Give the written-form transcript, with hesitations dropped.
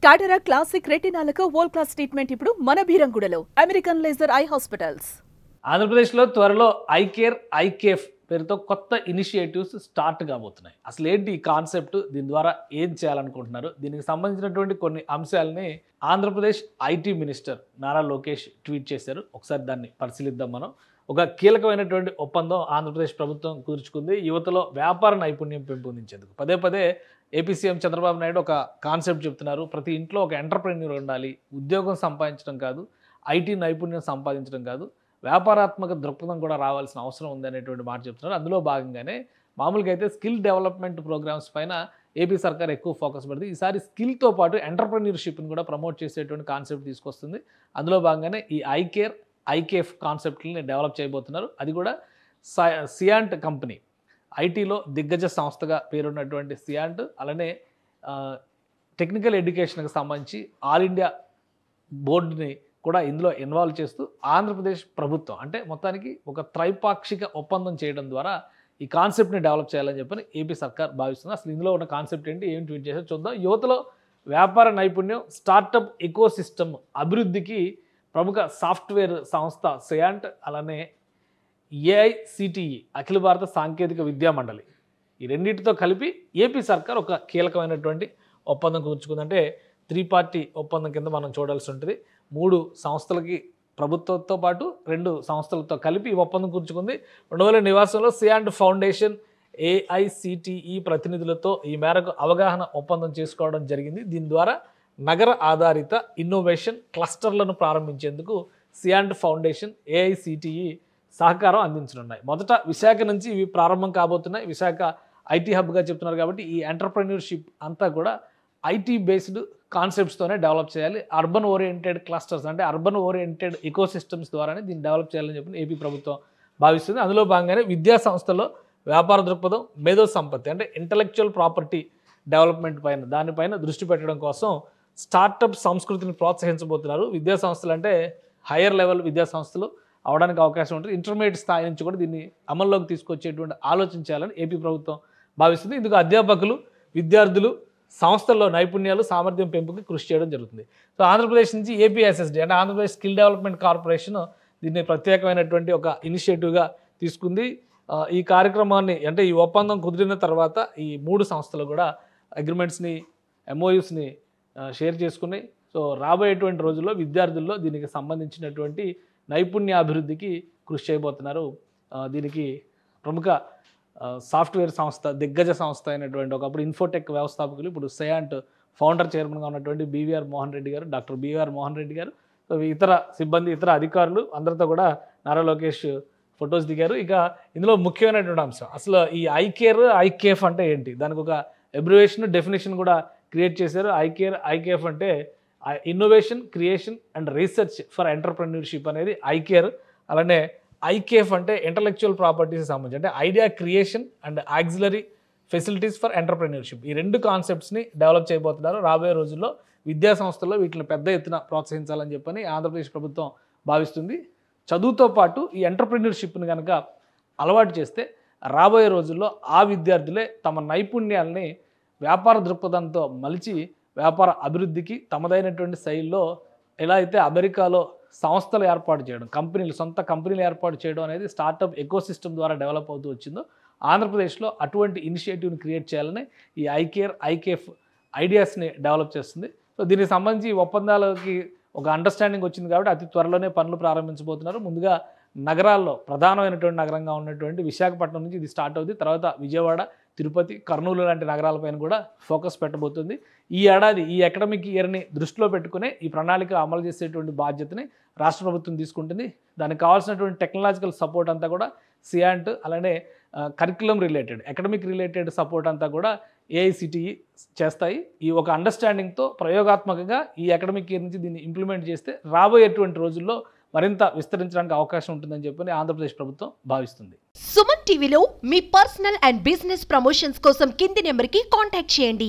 టాటరా classic రెటినాలకు world class treatment ఇప్పుడు మన బీరంగూడలో American laser eye hospitals. ఆంధ్రప్రదేశ్లో త్వరలో ఐకేర్ ఐకేఫ్ పేరుతో కొత్త ఇనిషియేటివ్స్ స్టార్ట్ కాబోతున్నాయి. అసలు ఏంటి ఈ కాన్సెప్ట్, దీని ద్వారా ఏం చేయాలనుకుంటున్నారు, దీనికి సంబంధించినటువంటి కొన్ని అంశాలని Andhra Pradesh IT minister Nara Lokesh tweet చేశారు. ఒకసారి దాన్ని పరిశీలిద్దాం. మనం ఒక కీలకమైనటువంటి ఒప్పందం ఆంధ్రప్రదేశ్ ప్రభుత్వం కుదుర్చుకుంది. యువతలో వ్యాపార నైపుణ్యం పెంపొందించేందుకు పదే పదే ఏపీ సీఎం చంద్రబాబు నాయుడు ఒక కాన్సెప్ట్ చెప్తున్నారు. ప్రతి ఇంట్లో ఒక ఎంటర్ప్రెన్యూర్ ఉండాలి, ఉద్యోగం సంపాదించడం కాదు, ఐటీ నైపుణ్యం సంపాదించడం కాదు, వ్యాపారాత్మక దృక్పథం కూడా రావాల్సిన అవసరం ఉంది అనేటువంటి మాట చెప్తున్నారు. అందులో భాగంగానే మామూలుగా అయితే స్కిల్ డెవలప్మెంట్ ప్రోగ్రామ్స్ పైన ఏపీ సర్కార్ ఎక్కువ ఫోకస్ పెడుతుంది. ఈసారి స్కిల్తో పాటు ఎంటర్ప్రెన్యూర్షిప్ని కూడా ప్రమోట్ చేసేటువంటి కాన్సెప్ట్ తీసుకొస్తుంది. అందులో భాగంగానే ఈ ఐకేర్ ఐకేఫ్ కాన్సెప్ట్ని డెవలప్ చేయబోతున్నారు. అది కూడా సియాంట్ కంపెనీ, ఐటీలో దిగ్గజ సంస్థగా పేరున్నటువంటి సియాంట్, అలానే టెక్నికల్ ఎడ్యుకేషన్కి సంబంధించి ఆల్ ఇండియా బోర్డుని కూడా ఇందులో ఇన్వాల్వ్ చేస్తూ ఆంధ్రప్రదేశ్ ప్రభుత్వం అంటే మొత్తానికి ఒక త్రైపాక్షిక ఒప్పందం చేయడం ద్వారా ఈ కాన్సెప్ట్ని డెవలప్ చేయాలని చెప్పని ఏపీ సర్కార్ భావిస్తుంది. అసలు ఇందులో ఉన్న కాన్సెప్ట్ ఏంటి, ఏం ట్వీట్ చేసో చూద్దాం. యువతలో వ్యాపార నైపుణ్యం, స్టార్టప్ ఎకోసిస్టమ్ అభివృద్ధికి ప్రముఖ సాఫ్ట్వేర్ సంస్థ సియాంట్, అలానే ఏఐసిటిఈ అఖిల భారత సాంకేతిక విద్యా మండలి, ఈ రెండింటితో కలిపి ఏపీ సర్కార్ ఒక కీలకమైనటువంటి ఒప్పందం కుదుర్చుకుందంటే త్రిపార్టీ ఒప్పందం కింద మనం చూడాల్సి ఉంటుంది. 3 సంస్థలకి ప్రభుత్వంతో పాటు 2 సంస్థలతో కలిపి ఈ ఒప్పందం కూర్చుకుంది. 2000 నివాసంలో సియాంట్ ఫౌండేషన్ ఏఐసిటిఈ ప్రతినిధులతో ఈ మేరకు అవగాహన ఒప్పందం చేసుకోవడం జరిగింది. దీని ద్వారా నగర ఆధారిత ఇన్నోవేషన్ క్లస్టర్లను ప్రారంభించేందుకు సియాంట్ ఫౌండేషన్ ఏఐసిటిఈ సహకారం అందించనున్నాయి. మొదట విశాఖ నుంచి ఇవి ప్రారంభం కాబోతున్నాయి. విశాఖ ఐటీ హబ్గా చెప్తున్నారు కాబట్టి ఈ ఎంటర్ప్రెన్యూర్షిప్ అంతా కూడా ఐటీ బేస్డ్ కాన్సెప్ట్స్తోనే డెవలప్ చేయాలి. అర్బన్ ఓరియంటెడ్ క్లస్టర్స్ అంటే అర్బన్ ఓరియంటెడ్ ఎకోసిస్టమ్స్ ద్వారానే దీన్ని డెవలప్ చేయాలని చెప్పి ఏపీ ప్రభుత్వం భావిస్తుంది. అందులో భాగంగానే విద్యా సంస్థల్లో వ్యాపార దృక్పథం, మేధో సంపత్తి అంటే ఇంటలెక్చువల్ ప్రాపర్టీ డెవలప్మెంట్ పైన దానిపైన దృష్టి పెట్టడం కోసం స్టార్టప్ సంస్కృతిని ప్రోత్సహించబోతున్నారు. విద్యా సంస్థలు అంటే హయ్యర్ లెవెల్ విద్యా సంస్థలు అవడానికి అవకాశం ఉంటుంది. ఇంటర్మీడియట్ స్థాయి నుంచి కూడా దీన్ని అమల్లోకి తీసుకొచ్చేటువంటి ఆలోచన చేయాలని ఏపీ ప్రభుత్వం భావిస్తుంది. ఇందుకు అధ్యాపకులు, విద్యార్థులు సంస్థల్లో నైపుణ్యాలు, సామర్థ్యం పెంపుకి కృషి చేయడం జరుగుతుంది. సో ఆంధ్రప్రదేశ్ నుంచి ఏపీఎస్ఎస్డి అంటే ఆంధ్రప్రదేశ్ స్కిల్ డెవలప్మెంట్ కార్పొరేషన్ దీన్ని ప్రత్యేకమైనటువంటి ఒక ఇనిషియేటివ్గా తీసుకుంది. ఈ కార్యక్రమాన్ని అంటే ఈ ఒప్పందం కుదిరిన తర్వాత ఈ 3 సంస్థలు కూడా అగ్రిమెంట్స్ని, ఎంఓయూస్ని షేర్ చేసుకుని సో రాబోయేటువంటి రోజుల్లో విద్యార్థుల్లో దీనికి సంబంధించినటువంటి నైపుణ్యాభివృద్ధికి కృషి చేయబోతున్నారు. దీనికి ప్రముఖ సాఫ్ట్వేర్ సంస్థ, దిగ్గజ సంస్థ అయినటువంటి ఒకప్పుడు ఇన్ఫోటెక్ వ్యవస్థాపకులు, ఇప్పుడు సియాంట్ ఫౌండర్ చైర్మన్గా ఉన్నటువంటి బీవీఆర్ మోహన్ రెడ్డి గారు, డాక్టర్ బీవీఆర్ మోహన్ రెడ్డి గారు, సో ఇతర సిబ్బంది, ఇతర అధికారులు అందరితో కూడా నారా లోకేష్ ఫొటోస్ దిగారు. ఇక ఇందులో ముఖ్యమైనటువంటి అంశం అసలు ఈ ఐకేర్ ఐకేఫ్ అంటే ఏంటి, దానికి ఒక అబ్రివేషన్, డెఫినేషన్ కూడా క్రియేట్ చేశారు. ఐకేర్ ఐకేఫ్ అంటే innovation, creation and research for entrepreneurship అనేది ఐకేర్. అలానే ఐకేఫ్ అంటే ఇంటలెక్చువల్ ప్రాపర్టీస్కి సంబంధించి అంటే idea creation and auxiliary facilities for entrepreneurship, ఈ 2 కాన్సెప్ట్స్ని డెవలప్ చేయబోతున్నారు. రాబోయే రోజుల్లో విద్యా సంస్థల్లో వీటిని పెద్ద ఎత్తున ప్రోత్సహించాలని చెప్పని ఆంధ్రప్రదేశ్ ప్రభుత్వం భావిస్తుంది. చదువుతో పాటు ఈ ఎంటర్ప్రెన్యూర్షిప్ని కనుక అలవాటు చేస్తే రాబోయే రోజుల్లో ఆ విద్యార్థులే తమ నైపుణ్యాలని వ్యాపార దృక్పథంతో మలిచి వ్యాపార అభివృద్ధికి తమదైనటువంటి శైలిలో ఎలా అయితే అమెరికాలో సంస్థలు ఏర్పాటు చేయడం, కంపెనీలు, సొంత కంపెనీలు ఏర్పాటు చేయడం అనేది స్టార్టప్ ఎకోసిస్టమ్ ద్వారా డెవలప్ అవుతూ వచ్చిందో ఆంధ్రప్రదేశ్లో అటువంటి ఇనిషియేటివ్ని క్రియేట్ చేయాలని ఈ ఐకేర్ ఐకేఫ్ ఐడియాస్ని డెవలప్ చేస్తుంది. సో దీనికి సంబంధించి ఒప్పందాలకి ఒక అండర్స్టాండింగ్ వచ్చింది కాబట్టి అతి త్వరలోనే పనులు ప్రారంభించబోతున్నారు. ముందుగా నగరాల్లో ప్రధానమైనటువంటి నగరంగా ఉన్నటువంటి విశాఖపట్నం నుంచి ఇది స్టార్ట్ అవుతుంది. తర్వాత విజయవాడ, తిరుపతి, కర్నూలు లాంటి నగరాలపైన కూడా ఫోకస్ పెట్టబోతుంది. ఈ ఏడాది ఈ అకాడమిక్ ఇయర్ని దృష్టిలో పెట్టుకునే ఈ ప్రణాళిక అమలు చేసేటువంటి బాధ్యతని రాష్ట్ర ప్రభుత్వం తీసుకుంటుంది. దానికి కావాల్సినటువంటి టెక్నాలజికల్ సపోర్ట్ అంతా కూడా సియాంట్, అలానే curriculum related, academic related support అంతా కూడా ఏఐసిటిఈ చేస్తాయి. ఈ ఒక అండర్స్టాండింగ్తో ప్రయోగాత్మకంగా ఈ అకాడమిక్ ఇయర్ నుంచి దీన్ని ఇంప్లిమెంట్ చేస్తే రాబోయేటువంటి రోజుల్లో మరింత విస్తరించడానికి అవకాశం ఉంటుందని చెప్పి ఆంధ్రప్రదేశ్ ప్రభుత్వం భావిస్తుంది. సుమన్ టీవీలో మీ పర్సనల్ అండ్ బిజినెస్ ప్రమోషన్స్ కోసం కింది నెంబర్కి కాంటాక్ట్ చేయండి.